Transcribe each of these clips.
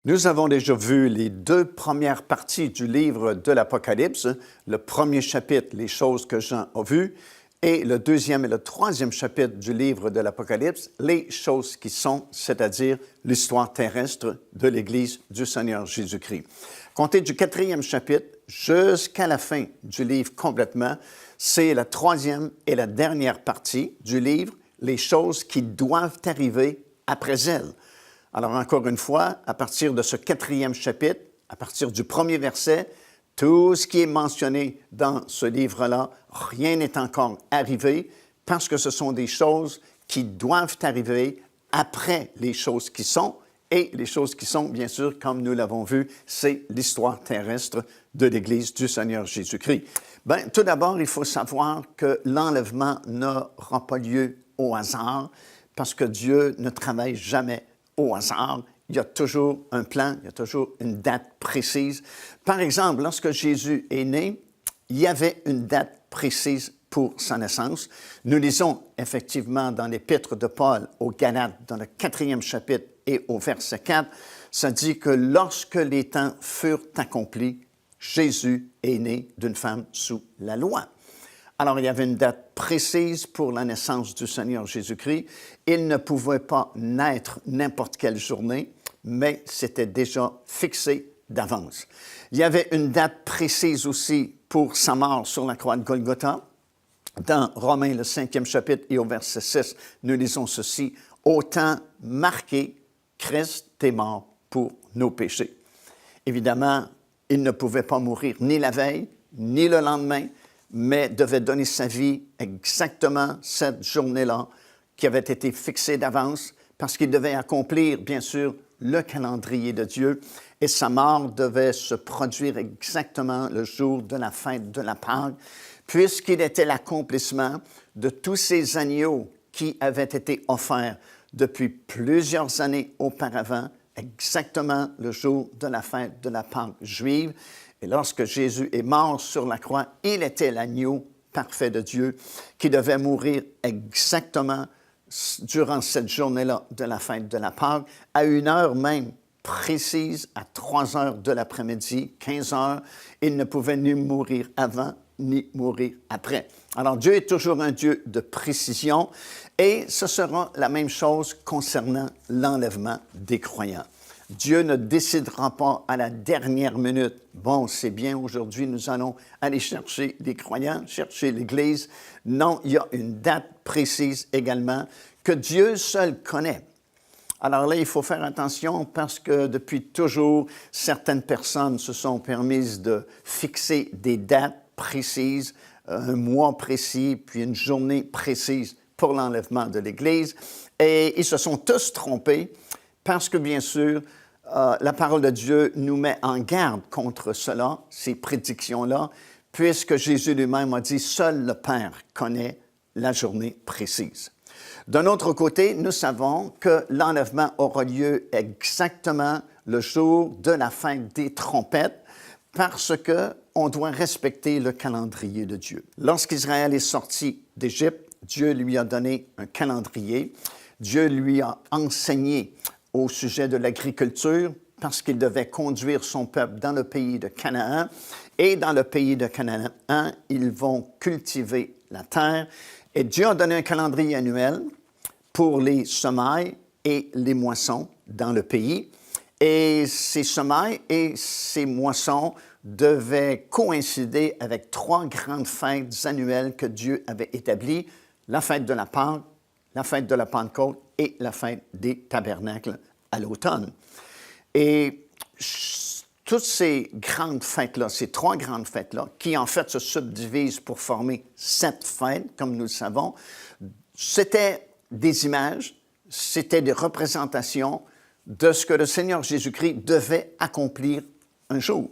Nous avons déjà vu les deux premières parties du livre de l'Apocalypse, le premier chapitre, les choses que Jean a vues, et le deuxième et le troisième chapitre du livre de l'Apocalypse, les choses qui sont, c'est-à-dire l'histoire terrestre de l'Église du Seigneur Jésus-Christ. Comptez du quatrième chapitre jusqu'à la fin du livre complètement, c'est la troisième et la dernière partie du livre, les choses qui doivent arriver après elles. Alors, encore une fois, à partir de ce quatrième chapitre, à partir du premier verset, tout ce qui est mentionné dans ce livre-là, rien n'est encore arrivé parce que ce sont des choses qui doivent arriver après les choses qui sont. Et les choses qui sont, bien sûr, comme nous l'avons vu, c'est l'histoire terrestre de l'Église du Seigneur Jésus-Christ. Bien, tout d'abord, il faut savoir que l'enlèvement n'aura pas lieu au hasard parce que Dieu ne travaille jamais au hasard. Il y a toujours un plan, il y a toujours une date précise. Par exemple, lorsque Jésus est né, il y avait une date précise pour sa naissance. Nous lisons effectivement dans l'Épître de Paul aux Galates, dans le quatrième chapitre et au verset 4, ça dit que lorsque les temps furent accomplis, Jésus est né d'une femme sous la loi. Alors, il y avait une date précise pour la naissance du Seigneur Jésus-Christ. Il ne pouvait pas naître n'importe quelle journée, mais c'était déjà fixé d'avance. Il y avait une date précise aussi pour sa mort sur la croix de Golgotha. Dans Romains, le 5e chapitre et au verset 6, nous lisons ceci. « Au temps marqué, Christ est mort pour nos péchés. » Évidemment, il ne pouvait pas mourir ni la veille, ni le lendemain, mais devait donner sa vie exactement cette journée-là qui avait été fixée d'avance parce qu'il devait accomplir, bien sûr, le calendrier de Dieu et sa mort devait se produire exactement le jour de la fête de la Pâque, puisqu'il était l'accomplissement de tous ces agneaux qui avaient été offerts depuis plusieurs années auparavant, exactement le jour de la fête de la Pâque juive. Et lorsque Jésus est mort sur la croix, il était l'agneau parfait de Dieu qui devait mourir exactement durant cette journée-là de la fête de la Pâque, à une heure même précise, à 3 heures de l'après-midi, 15 heures. Il ne pouvait ni mourir avant ni mourir après. Alors Dieu est toujours un Dieu de précision et ce sera la même chose concernant l'enlèvement des croyants. Dieu ne décidera pas à la dernière minute. Bon, c'est bien, aujourd'hui, nous allons aller chercher les croyants, chercher l'Église. Non, il y a une date précise également que Dieu seul connaît. Alors là, il faut faire attention parce que depuis toujours, certaines personnes se sont permises de fixer des dates précises, un mois précis, puis une journée précise pour l'enlèvement de l'Église. Et ils se sont tous trompés parce que, bien sûr, la parole de Dieu nous met en garde contre cela, ces prédictions-là, puisque Jésus lui-même a dit « Seul le Père connaît la journée précise ». D'un autre côté, nous savons que l'enlèvement aura lieu exactement le jour de la fête des trompettes parce qu'on doit respecter le calendrier de Dieu. Lorsqu'Israël est sorti d'Égypte, Dieu lui a donné un calendrier. Dieu lui a enseigné au sujet de l'agriculture parce qu'il devait conduire son peuple dans le pays de Canaan. Et dans le pays de Canaan, ils vont cultiver la terre. Et Dieu a donné un calendrier annuel pour les semailles et les moissons dans le pays. Et ces semailles et ces moissons devaient coïncider avec 3 grandes fêtes annuelles que Dieu avait établies, la fête de la Pâque, la fête de la Pentecôte et la fête des tabernacles à l'automne. Et toutes ces grandes fêtes-là, ces 3 grandes fêtes-là, qui en fait se subdivisent pour former 7 fêtes, comme nous le savons, c'était des images, c'était des représentations de ce que le Seigneur Jésus-Christ devait accomplir un jour.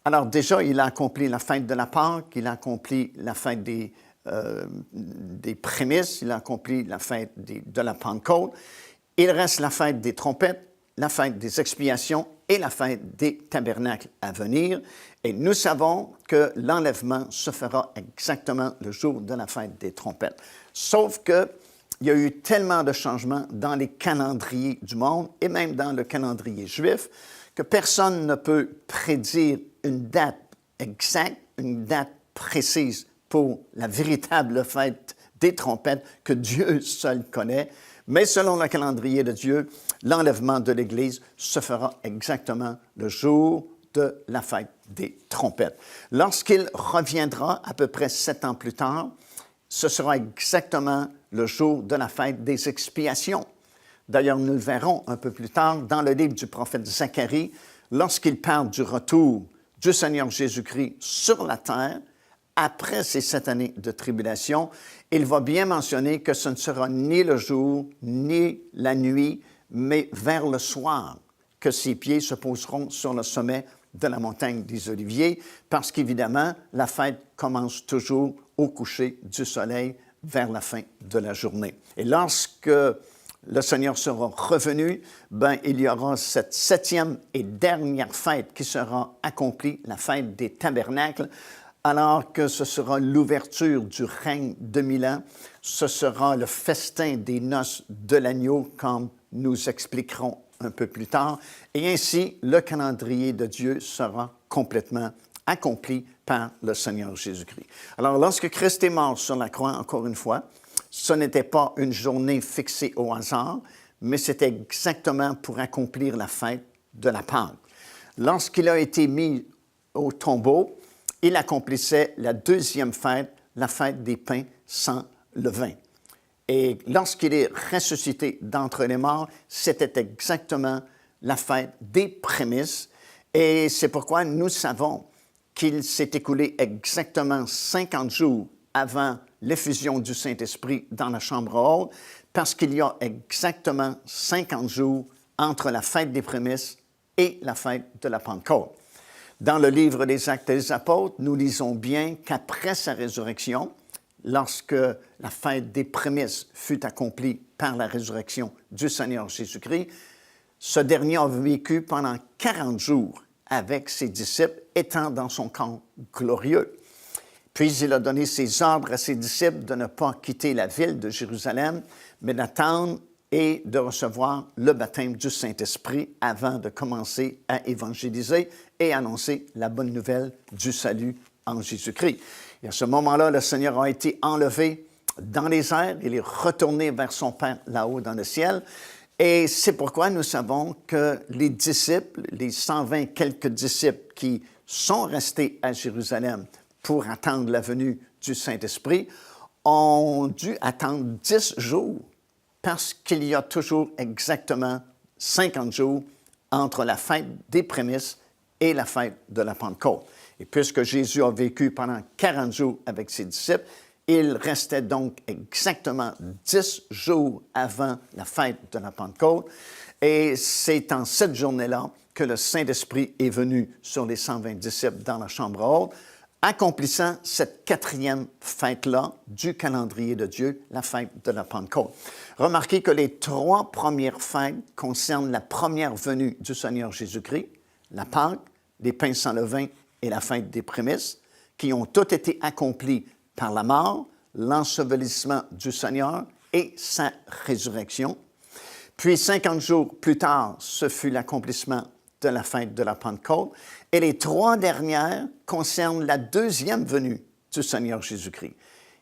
Alors déjà, il a accompli la fête de la Pâque, il a accompli la fête des prémices, il a accompli la fête de la Pentecôte. Il reste la fête des trompettes, la fête des expiations et la fête des tabernacles à venir. Et nous savons que l'enlèvement se fera exactement le jour de la fête des trompettes. Sauf qu'il il y a eu tellement de changements dans les calendriers du monde et même dans le calendrier juif que personne ne peut prédire une date exacte, une date précise pour la véritable fête des trompettes que Dieu seul connaît. Mais selon le calendrier de Dieu, l'enlèvement de l'Église se fera exactement le jour de la fête des trompettes. Lorsqu'il reviendra, à peu près 7 ans plus tard, ce sera exactement le jour de la fête des expiations. D'ailleurs, nous le verrons un peu plus tard dans le livre du prophète Zacharie, lorsqu'il parle du retour du Seigneur Jésus-Christ sur la terre, après ces 7 années de tribulation, il va bien mentionner que ce ne sera ni le jour, ni la nuit, mais vers le soir, que ses pieds se poseront sur le sommet de la montagne des Oliviers, parce qu'évidemment, la fête commence toujours au coucher du soleil vers la fin de la journée. Et lorsque le Seigneur sera revenu, il y aura cette 7e et dernière fête qui sera accomplie, la fête des tabernacles, alors que ce sera l'ouverture du règne de 1000 ans. Ce sera le festin des noces de l'agneau, comme nous expliquerons un peu plus tard. Et ainsi, le calendrier de Dieu sera complètement accompli par le Seigneur Jésus-Christ. Alors, lorsque Christ est mort sur la croix, encore une fois, ce n'était pas une journée fixée au hasard, mais c'était exactement pour accomplir la fête de la Pâque. Lorsqu'il a été mis au tombeau, il accomplissait la 2e fête, la fête des pains sans levain. Et lorsqu'il est ressuscité d'entre les morts, c'était exactement la fête des prémices. Et c'est pourquoi nous savons qu'il s'est écoulé exactement 50 jours avant l'effusion du Saint-Esprit dans la chambre haute, parce qu'il y a exactement 50 jours entre la fête des prémices et la fête de la Pentecôte. Dans le livre des Actes des Apôtres, nous lisons bien qu'après sa résurrection, lorsque la fête des prémices fut accomplie par la résurrection du Seigneur Jésus-Christ, ce dernier a vécu pendant 40 jours avec ses disciples, étant dans son corps glorieux. Puis il a donné ses ordres à ses disciples de ne pas quitter la ville de Jérusalem, mais d'attendre et de recevoir le baptême du Saint-Esprit avant de commencer à évangéliser et annoncer la bonne nouvelle du salut en Jésus-Christ. Et à ce moment-là, le Seigneur a été enlevé dans les airs, il est retourné vers son Père là-haut dans le ciel. Et c'est pourquoi nous savons que les disciples, les 120 quelques disciples qui sont restés à Jérusalem pour attendre la venue du Saint-Esprit, ont dû attendre 10 jours parce qu'il y a toujours exactement 50 jours entre la fête des prémices et la fête de la Pentecôte. Et puisque Jésus a vécu pendant 40 jours avec ses disciples, il restait donc exactement 10 jours avant la fête de la Pentecôte. Et c'est en cette journée-là que le Saint-Esprit est venu sur les 120 disciples dans la chambre haute, accomplissant cette 4e fête-là du calendrier de Dieu, la fête de la Pentecôte. Remarquez que les 3 premières fêtes concernent la première venue du Seigneur Jésus-Christ, la Pâque, les pains sans levain et la fête des prémices, qui ont toutes été accomplies par la mort, l'ensevelissement du Seigneur et sa résurrection. Puis 50 jours plus tard, ce fut l'accomplissement de la fête de la Pentecôte. Et les 3 dernières concernent la 2e venue du Seigneur Jésus-Christ.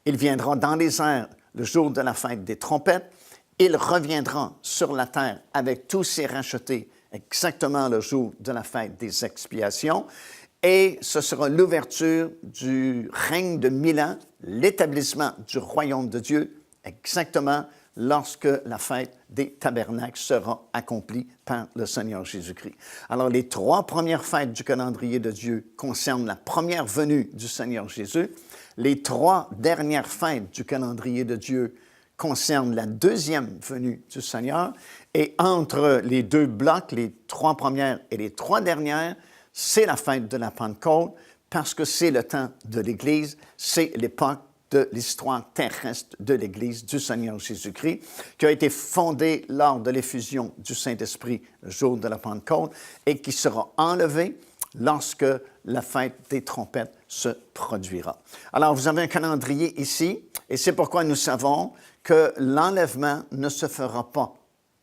Il viendra dans les airs le jour de la fête des trompettes. Il reviendra sur la terre avec tous ses rachetés exactement le jour de la fête des expiations. Et ce sera l'ouverture du règne de 1000 ans, l'établissement du royaume de Dieu, exactement lorsque la fête des tabernacles sera accomplie par le Seigneur Jésus-Christ. Alors, les 3 premières fêtes du calendrier de Dieu concernent la première venue du Seigneur Jésus. Les 3 dernières fêtes du calendrier de Dieu concernent la 2e venue du Seigneur. Et entre les 2 blocs, les 3 premières et les 3 dernières, c'est la fête de la Pentecôte parce que c'est le temps de l'Église, c'est l'époque de l'histoire terrestre de l'Église du Seigneur Jésus-Christ, qui a été fondée lors de l'effusion du Saint-Esprit le jour de la Pentecôte et qui sera enlevée lorsque la fête des trompettes se produira. Alors, vous avez un calendrier ici, et c'est pourquoi nous savons que l'enlèvement ne se fera pas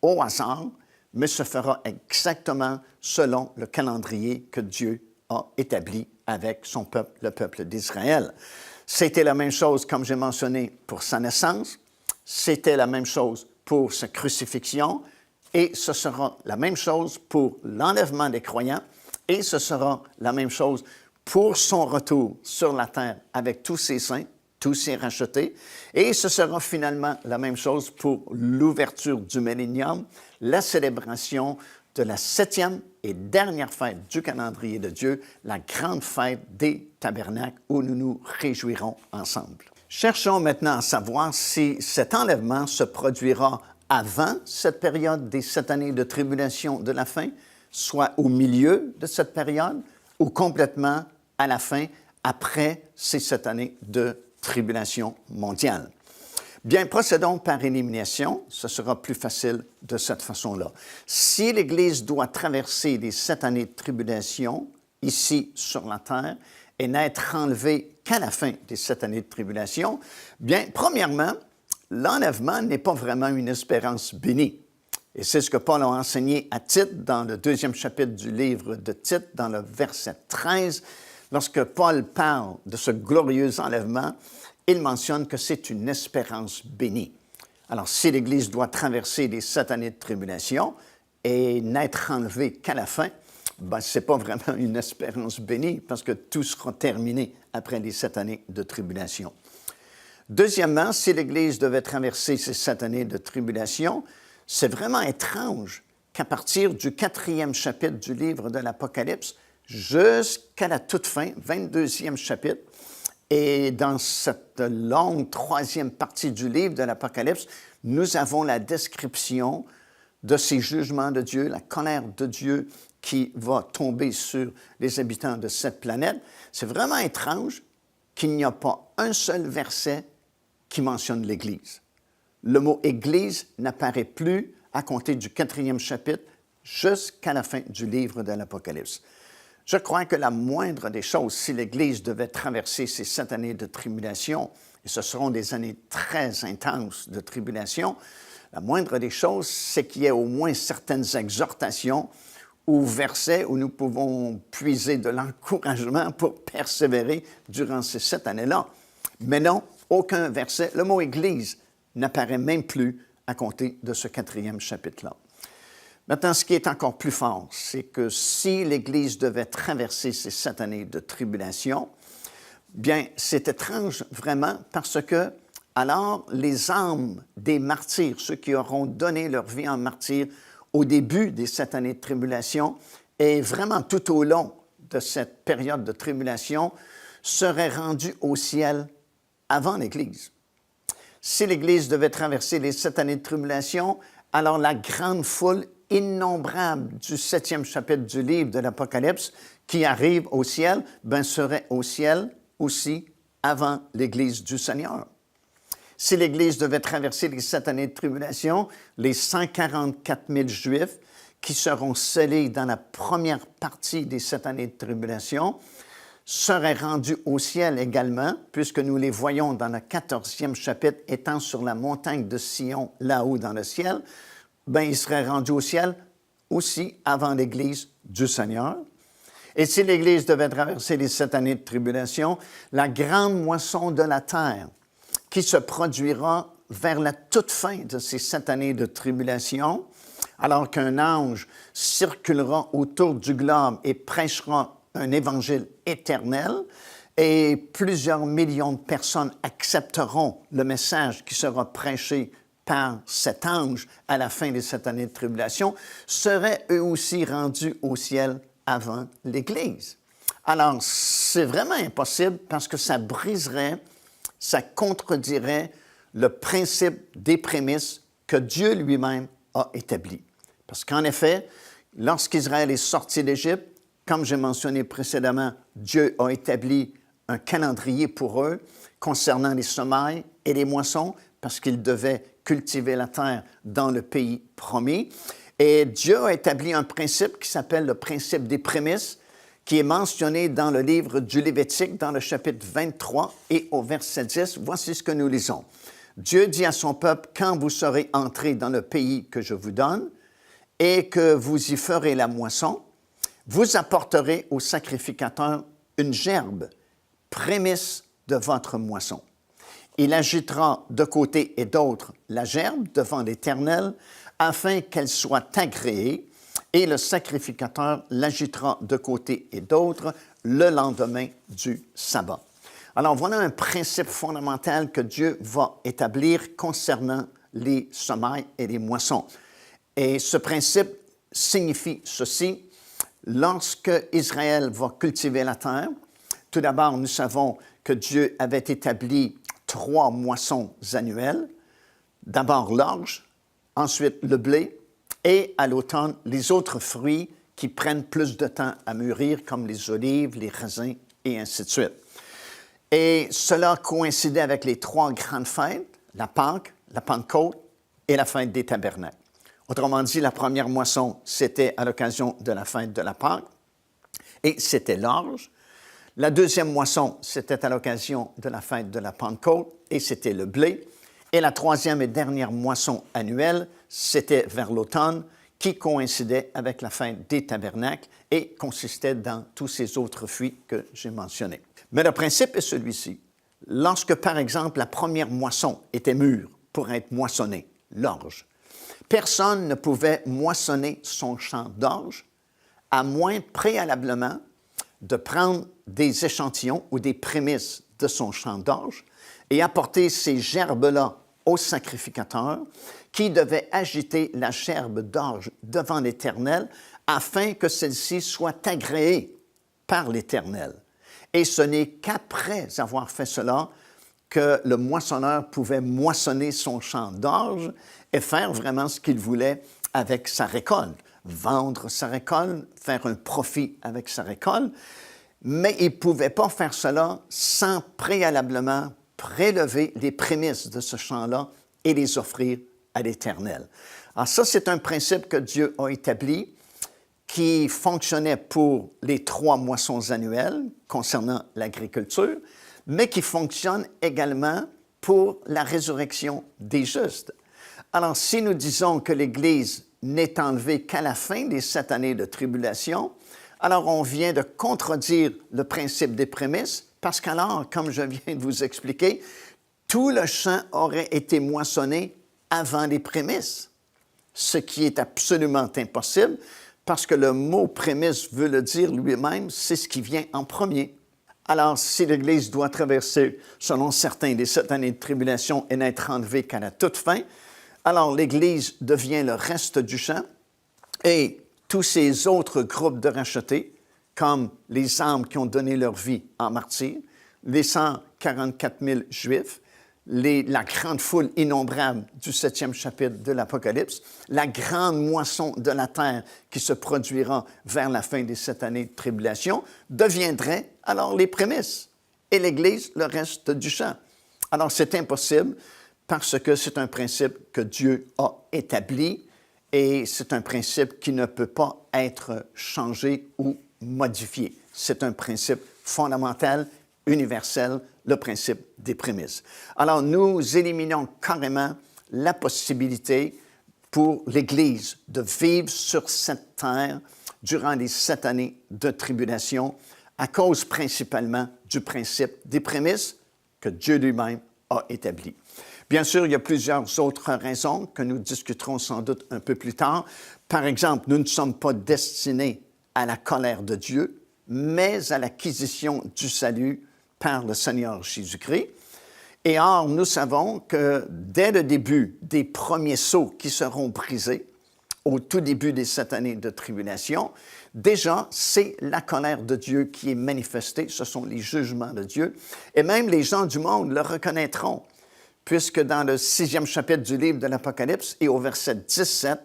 au hasard, mais se fera exactement selon le calendrier que Dieu a établi avec son peuple, le peuple d'Israël. C'était la même chose, comme j'ai mentionné, pour sa naissance, c'était la même chose pour sa crucifixion, et ce sera la même chose pour l'enlèvement des croyants, et ce sera la même chose pour son retour sur la terre avec tous ses saints, tous ses rachetés, et ce sera finalement la même chose pour l'ouverture du millénium, la célébration de la 7e et dernière fête du calendrier de Dieu, la grande fête des tabernacles où nous nous réjouirons ensemble. Cherchons maintenant à savoir si cet enlèvement se produira avant cette période des 7 années de tribulation de la fin, soit au milieu de cette période, ou complètement à la fin, après ces 7 années de tribulation mondiale. Bien, procédons par élimination, ce sera plus facile de cette façon-là. Si l'Église doit traverser les 7 années de tribulation, ici sur la terre, et n'être enlevée qu'à la fin des 7 années de tribulation, bien, premièrement, l'enlèvement n'est pas vraiment une espérance bénie. Et c'est ce que Paul a enseigné à Tite dans le 2e chapitre du livre de Tite, dans le verset 13. Lorsque Paul parle de ce glorieux enlèvement, il mentionne que c'est une espérance bénie. Alors, si l'Église doit traverser les 7 années de tribulation et n'être enlevée qu'à la fin, ben, ce n'est pas vraiment une espérance bénie parce que tout sera terminé après les 7 années de tribulation. Deuxièmement, si l'Église devait traverser ces 7 années de tribulation, c'est vraiment étrange qu'à partir du 4e chapitre du livre de l'Apocalypse jusqu'à la toute fin, 22e chapitre, et dans cette longue 3e partie du livre de l'Apocalypse, nous avons la description de ces jugements de Dieu, la colère de Dieu qui va tomber sur les habitants de cette planète. C'est vraiment étrange qu'il n'y a pas un seul verset qui mentionne l'Église. Le mot « Église » n'apparaît plus à compter du 4e chapitre jusqu'à la fin du livre de l'Apocalypse. Je crois que la moindre des choses, si l'Église devait traverser ces 7 années de tribulation, et ce seront des années très intenses de tribulation, la moindre des choses, c'est qu'il y ait au moins certaines exhortations ou versets où nous pouvons puiser de l'encouragement pour persévérer durant ces 7 années-là. Mais non, aucun verset, le mot « Église » n'apparaît même plus à compter de ce 4e chapitre-là. Maintenant, ce qui est encore plus fort, c'est que si l'Église devait traverser ces 7 années de tribulation, bien, c'est étrange vraiment parce que, alors, les âmes des martyrs, ceux qui auront donné leur vie en martyr au début des 7 années de tribulation et vraiment tout au long de cette période de tribulation, seraient rendus au ciel avant l'Église. Si l'Église devait traverser les 7 années de tribulation, alors la grande foule innombrable du 7e chapitre du livre de l'Apocalypse qui arrive au ciel, ben, serait au ciel aussi avant l'Église du Seigneur. Si l'Église devait traverser les 7 années de tribulation, les 144 000 Juifs qui seront scellés dans la première partie des 7 années de tribulation seraient rendus au ciel également, puisque nous les voyons dans le 14e chapitre étant sur la montagne de Sion, là-haut dans le ciel, ben, ils seraient rendus au ciel aussi avant l'Église du Seigneur. Et si l'Église devait traverser les 7 années de tribulation, la grande moisson de la terre qui se produira vers la toute fin de ces 7 années de tribulation, alors qu'un ange circulera autour du globe et prêchera un évangile éternel, et plusieurs millions de personnes accepteront le message qui sera prêché par cet ange à la fin des 7 années de tribulation, seraient eux aussi rendus au ciel avant l'Église. Alors, c'est vraiment impossible parce que ça briserait, ça contredirait le principe des prémices que Dieu lui-même a établi. Parce qu'en effet, lorsqu'Israël est sorti d'Égypte, comme j'ai mentionné précédemment, Dieu a établi un calendrier pour eux concernant les semailles et les moissons, parce qu'ils devaient cultiver la terre dans le pays promis. Et Dieu a établi un principe qui s'appelle le principe des prémices, qui est mentionné dans le livre du Lévitique, dans le chapitre 23 et au verset 10. Voici ce que nous lisons. Dieu dit à son peuple, « Quand vous serez entrés dans le pays que je vous donne et que vous y ferez la moisson, vous apporterez au sacrificateur une gerbe, prémisse de votre moisson. Il agitera de côté et d'autre la gerbe devant l'Éternel, afin qu'elle soit agréée, et le sacrificateur l'agitera de côté et d'autre le lendemain du sabbat. » Alors, voilà un principe fondamental que Dieu va établir concernant les semailles et les moissons. Et ce principe signifie ceci: lorsque Israël va cultiver la terre, tout d'abord, nous savons que Dieu avait établi 3 moissons annuelles. D'abord l'orge, ensuite le blé, et à l'automne, les autres fruits qui prennent plus de temps à mûrir, comme les olives, les raisins, et ainsi de suite. Et cela coïncidait avec les 3 grandes fêtes, la Pâque, la Pentecôte et la fête des Tabernacles. Autrement dit, la première moisson, c'était à l'occasion de la fête de la Pâque, et c'était l'orge. La deuxième moisson, c'était à l'occasion de la fête de la Pentecôte, et c'était le blé. Et la troisième et dernière moisson annuelle, c'était vers l'automne, qui coïncidait avec la fête des Tabernacles et consistait dans tous ces autres fruits que j'ai mentionnés. Mais le principe est celui-ci. Lorsque, par exemple, la première moisson était mûre pour être moissonnée, l'orge, personne ne pouvait moissonner son champ d'orge à moins préalablement de prendre des échantillons ou des prémices de son champ d'orge et apporter ces gerbes-là au sacrificateur qui devait agiter la gerbe d'orge devant l'Éternel afin que celle-ci soit agréée par l'Éternel. Et ce n'est qu'après avoir fait cela que le moissonneur pouvait moissonner son champ d'orge et faire vraiment ce qu'il voulait avec sa récolte, vendre sa récolte, faire un profit avec sa récolte, mais il ne pouvait pas faire cela sans préalablement prélever les prémices de ce champ-là et les offrir à l'Éternel. Alors ça, c'est un principe que Dieu a établi qui fonctionnait pour les 3 moissons annuelles concernant l'agriculture, mais qui fonctionne également pour la résurrection des justes. Alors, si nous disons que l'Église n'est enlevée qu'à la fin des 7 années de tribulation, alors on vient de contredire le principe des prémices, parce qu'alors, comme je viens de vous expliquer, tout le champ aurait été moissonné avant les prémices, ce qui est absolument impossible, parce que le mot prémisse veut le dire lui-même, c'est ce qui vient en premier. Alors, si l'Église doit traverser, selon certains, les 7 années de tribulation et n'être enlevée qu'à la toute fin, alors l'Église devient le reste du champ et tous ces autres groupes de rachetés, comme les âmes qui ont donné leur vie en martyr, les 144 000 Juifs, la grande foule innombrable du 7e chapitre de l'Apocalypse, la grande moisson de la terre qui se produira vers la fin des 7 années de tribulation, deviendraient alors les prémices et l'Église le reste du champ. Alors c'est impossible parce que c'est un principe que Dieu a établi et c'est un principe qui ne peut pas être changé ou modifié. C'est un principe fondamental, universel, le principe des prémices. Alors, nous éliminons carrément la possibilité pour l'Église de vivre sur cette terre durant les 7 années de tribulation à cause principalement du principe des prémices que Dieu lui-même a établi. Bien sûr, il y a plusieurs autres raisons que nous discuterons sans doute un peu plus tard. Par exemple, nous ne sommes pas destinés à la colère de Dieu, mais à l'acquisition du salut par le Seigneur Jésus-Christ. Et or, nous savons que dès le début des premiers sceaux qui seront brisés, au tout début des 7 années de tribulation, déjà, c'est la colère de Dieu qui est manifestée, ce sont les jugements de Dieu, et même les gens du monde le reconnaîtront, puisque dans le 6e chapitre du livre de l'Apocalypse et au verset 17,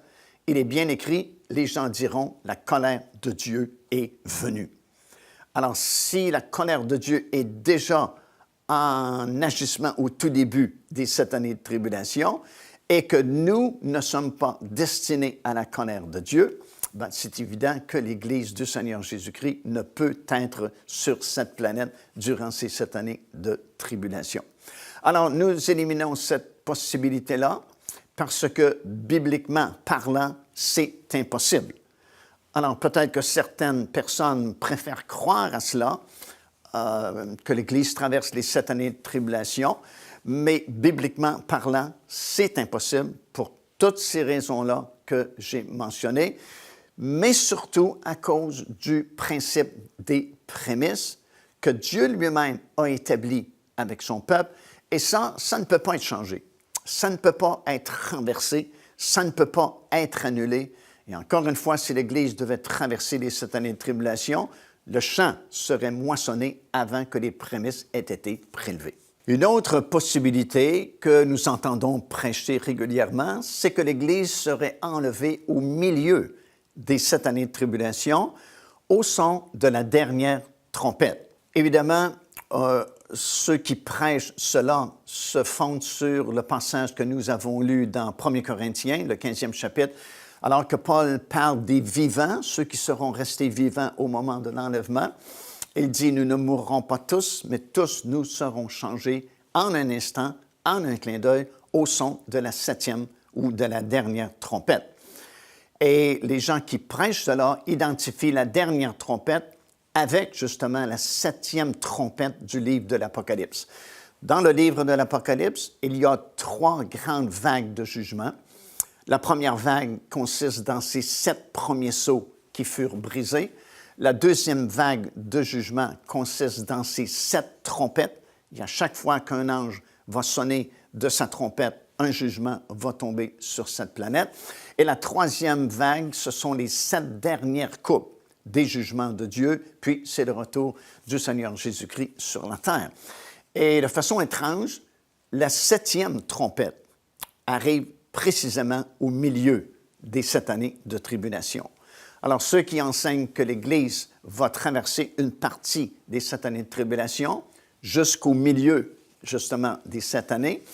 il est bien écrit, les gens diront, la colère de Dieu est venue. Alors, si la colère de Dieu est déjà en agissement au tout début des 7 années de tribulation et que nous ne sommes pas destinés à la colère de Dieu, ben, c'est évident que l'Église du Seigneur Jésus-Christ ne peut être sur cette planète durant ces 7 années de tribulation. Alors, nous éliminons cette possibilité-là parce que, bibliquement parlant, c'est impossible. Alors, peut-être que certaines personnes préfèrent croire à cela, que l'Église traverse les 7 années de tribulation, mais bibliquement parlant, c'est impossible pour toutes ces raisons-là que j'ai mentionnées, mais surtout à cause du principe des prémices que Dieu lui-même a établi avec son peuple, et ça ne peut pas être changé, ça ne peut pas être renversé, ça ne peut pas être annulé. Et encore une fois, si l'Église devait traverser les 7 années de tribulation, le champ serait moissonné avant que les prémices aient été prélevées. Une autre possibilité que nous entendons prêcher régulièrement, c'est que l'Église serait enlevée au milieu des 7 années de tribulation au son de la dernière trompette. Évidemment, ceux qui prêchent cela se fondent sur le passage que nous avons lu dans 1 Corinthiens, le 15e chapitre, alors que Paul parle des vivants, ceux qui seront restés vivants au moment de l'enlèvement. Il dit, nous ne mourrons pas tous, mais tous nous serons changés en un instant, en un clin d'œil, au son de la 7e ou de la dernière trompette. Et les gens qui prêchent cela identifient la dernière trompette avec justement la 7e trompette du livre de l'Apocalypse. Dans le livre de l'Apocalypse, il y a 3 grandes vagues de jugement. La première vague consiste dans ces 7 premiers sceaux qui furent brisés. La deuxième vague de jugement consiste dans ces 7 trompettes. Et à chaque fois qu'un ange va sonner de sa trompette, un jugement va tomber sur cette planète. Et la troisième vague, ce sont les 7 dernières coupes des jugements de Dieu, puis c'est le retour du Seigneur Jésus-Christ sur la terre. Et de façon étrange, la 7e trompette arrive précisément au milieu des 7 années de tribulation. Alors, ceux qui enseignent que l'Église va traverser une partie des 7 années de tribulation jusqu'au milieu, justement, des 7 années,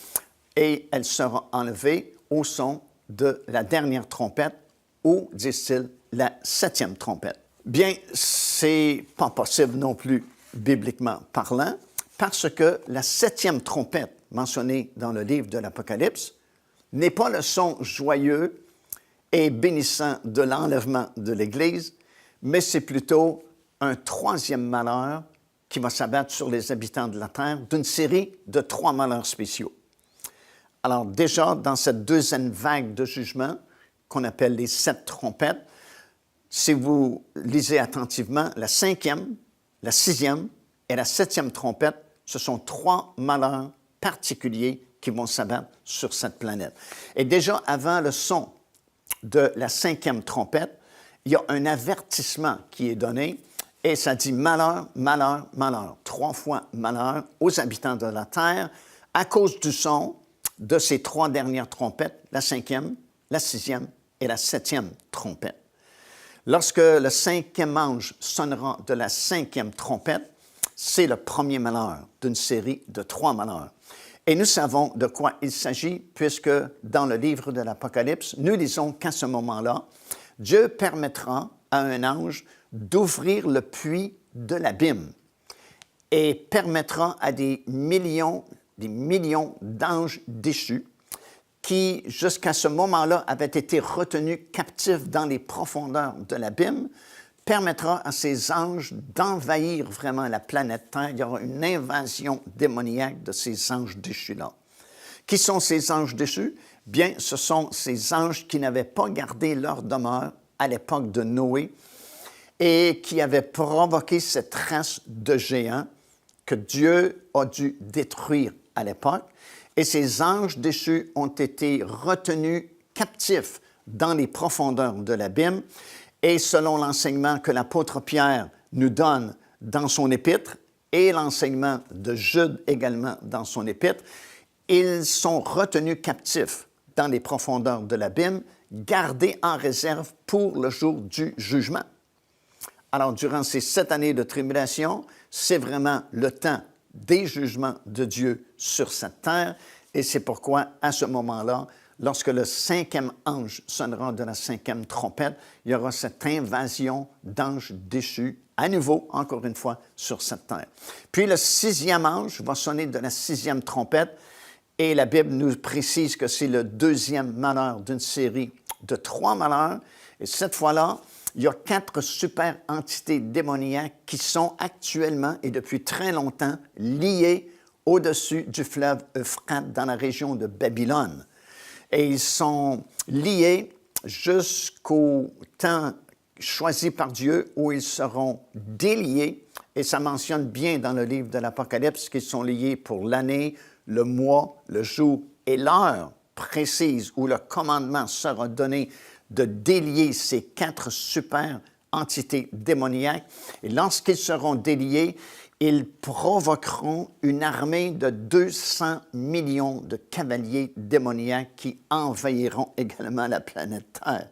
et elle sera enlevée au son de la dernière trompette, ou, disent-ils, la 7e trompette. Bien, c'est pas possible non plus, bibliquement parlant, parce que la 7e trompette mentionnée dans le livre de l'Apocalypse n'est pas le son joyeux et bénissant de l'enlèvement de l'Église, mais c'est plutôt un 3e malheur qui va s'abattre sur les habitants de la terre d'une série de 3 malheurs spéciaux. Alors déjà, dans cette deuxième vague de jugement, qu'on appelle les 7 trompettes, si vous lisez attentivement, la 5e, la 6e et la 7e trompette, ce sont 3 malheurs particuliers qui vont s'abattre sur cette planète. Et déjà, avant le son de la 5e trompette, il y a un avertissement qui est donné et ça dit malheur, malheur, malheur. 3 fois malheur aux habitants de la terre à cause du son de ces 3 dernières trompettes, la 5e, la 6e et la 7e trompette. Lorsque le 5e ange sonnera de la 5e trompette, c'est le premier malheur d'une série de 3 malheurs. Et nous savons de quoi il s'agit, puisque dans le livre de l'Apocalypse, nous lisons qu'à ce moment-là, Dieu permettra à un ange d'ouvrir le puits de l'abîme et permettra à des millions d'anges déchus qui, jusqu'à ce moment-là, avaient été retenus captifs dans les profondeurs de l'abîme, permettra à ces anges d'envahir vraiment la planète Terre. Il y aura une invasion démoniaque de ces anges déchus-là. Qui sont ces anges déchus? Bien, ce sont ces anges qui n'avaient pas gardé leur demeure à l'époque de Noé et qui avaient provoqué cette race de géants que Dieu a dû détruire à l'époque. Et ces anges déchus ont été retenus captifs dans les profondeurs de l'abîme. Et selon l'enseignement que l'apôtre Pierre nous donne dans son épître et l'enseignement de Jude également dans son épître, ils sont retenus captifs dans les profondeurs de l'abîme, gardés en réserve pour le jour du jugement. Alors, durant ces 7 années de tribulation, c'est vraiment le temps des jugements de Dieu sur cette terre et c'est pourquoi, à ce moment-là, lorsque le cinquième ange sonnera de la cinquième trompette, il y aura cette invasion d'anges déchus, à nouveau, encore une fois, sur cette terre. Puis le sixième ange va sonner de la sixième trompette, et la Bible nous précise que c'est le deuxième malheur d'une série de 3 malheurs. Et cette fois-là, il y a 4 super entités démoniaques qui sont actuellement et depuis très longtemps liées au-dessus du fleuve Euphrate dans la région de Babylone. Et ils sont liés jusqu'au temps choisi par Dieu où ils seront déliés. Et ça mentionne bien dans le livre de l'Apocalypse qu'ils sont liés pour l'année, le mois, le jour et l'heure précise où le commandement sera donné de délier ces 4 super entités démoniaques. Et lorsqu'ils seront déliés, ils provoqueront une armée de 200 millions de cavaliers démoniaques qui envahiront également la planète Terre.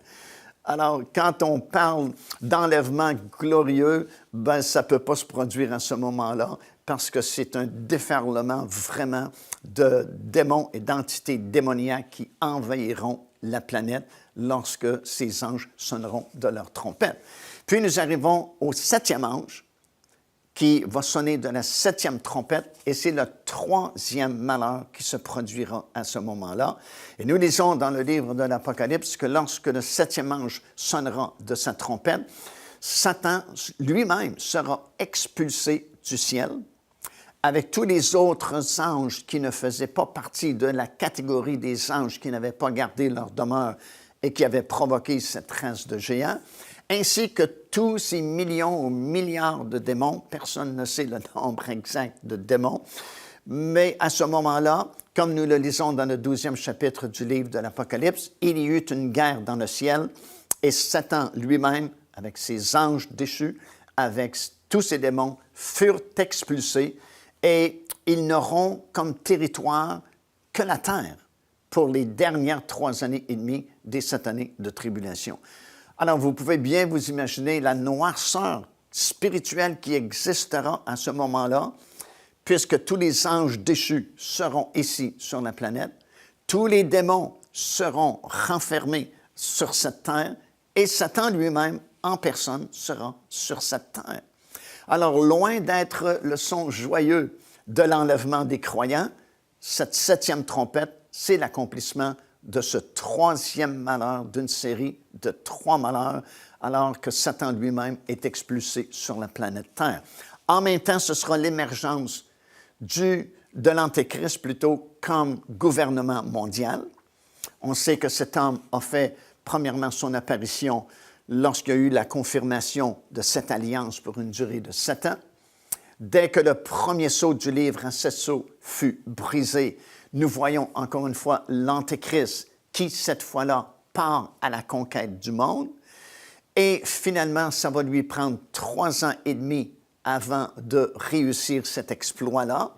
Alors, quand on parle d'enlèvement glorieux, ben, ça ne peut pas se produire à ce moment-là parce que c'est un déferlement vraiment de démons et d'entités démoniaques qui envahiront la planète lorsque ces anges sonneront de leur trompette. Puis nous arrivons au 7e ange qui va sonner de la 7e trompette et c'est le 3e malheur qui se produira à ce moment-là. Et nous lisons dans le livre de l'Apocalypse que lorsque le 7e ange sonnera de sa trompette, Satan lui-même sera expulsé du ciel avec tous les autres anges qui ne faisaient pas partie de la catégorie des anges qui n'avaient pas gardé leur demeure et qui avaient provoqué cette race de géants, ainsi que tous ces millions ou milliards de démons. Personne ne sait le nombre exact de démons, mais à ce moment-là, comme nous le lisons dans le 12e chapitre du livre de l'Apocalypse, il y eut une guerre dans le ciel et Satan lui-même, avec ses anges déchus, avec tous ses démons, furent expulsés et ils n'auront comme territoire que la terre pour les dernières 3 années et demie des 7 années de tribulation. Alors, vous pouvez bien vous imaginer la noirceur spirituelle qui existera à ce moment-là, puisque tous les anges déchus seront ici sur la planète, tous les démons seront renfermés sur cette terre, et Satan lui-même, en personne, sera sur cette terre. Alors, loin d'être le son joyeux de l'enlèvement des croyants, cette 7e trompette, c'est l'accomplissement de ce 3e malheur d'une série de 3 malheurs, alors que Satan lui-même est expulsé sur la planète Terre. En même temps, ce sera l'émergence de l'Antéchrist plutôt comme gouvernement mondial. On sait que cet homme a fait premièrement son apparition lorsqu'il y a eu la confirmation de cette alliance pour une durée de 7 ans. Dès que le premier sceau du livre à 7 sceaux fut brisé, nous voyons encore une fois l'Antéchrist qui, cette fois-là, part à la conquête du monde. Et finalement, ça va lui prendre 3 ans et demi avant de réussir cet exploit-là.